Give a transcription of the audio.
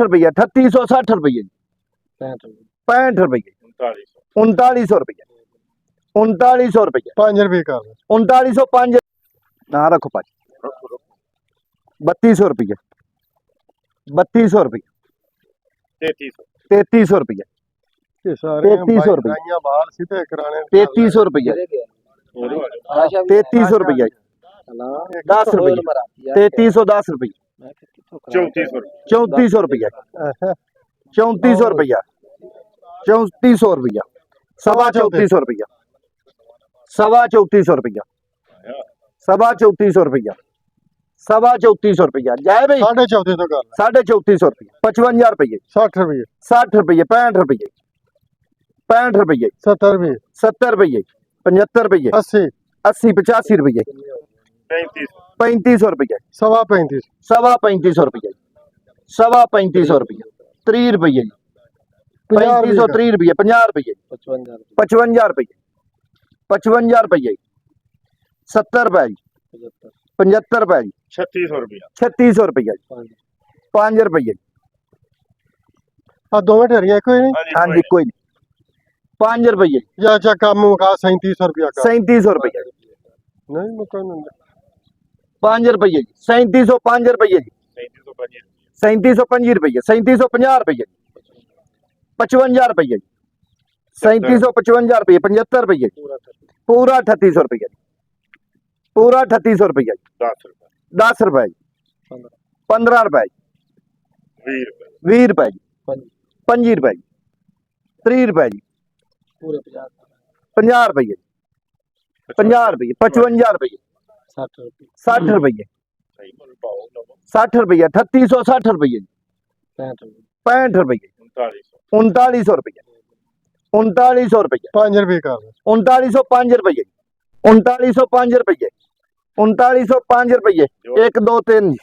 रुपया 3860 रुपये 65 रुपये 3900 रुपये 3900 रुपये 5 रुपये का 3905 ना रखो पाँच 3200 रुपये 3200 रुपये 3300 रुपये ये सारे 3300 रुपये भाइयां बाहर सीधे कराने 3300 रुपये 3300 रुपये 10 रुपये 3310 रुपये 3400 रुपये 3400 रुपया 3400 रुपया 3400 रुपया 3400 रुपया 3400 रुपया 3400 रुपया जय भाई 3400 तो कर 3450 रुपया 55 रुपये 60 रुपये 60 रुपये 65 रुपये 65 रुपये 70 रुपये 70 रुपये 75 रुपये 80 80 85 रुपये 3500 रुपये 35 सवा 3500 रुपये सवा 3500 रुपये 30 रुपये 3530 रुपये 50 रुपये 55 रुपये 55 रुपये 70 रुपये 75 रुपये 3600 रुपया 3600 रुपये 5 रुपये आ दो ढेरियां कोई नहीं हाँ जी कोई नहीं 5 रुपये या अच्छा काम मुका 3700 रुपया का 3700 रुपये नहीं मुका नहीं 5 रुपये 3705 रुपये 3705 रुपये 3750 रुपये 55 रुपये 3755 रुपये 75 रुपये पूरा 3800 रुपये पूरा 3800 रुपये 10 रुपये 15 रुपये 20 रुपये 25 रुपये 30 रुपये 50 रुपये 50 रुपये 55 रुपये 60 रुपये 60 रुपये 3860 रुपये 65 रुपये 3900 रुपये 3900 रुपये 5 रुपये का 3905 रुपये 3905 रुपये 3905 रुपये 1 2 3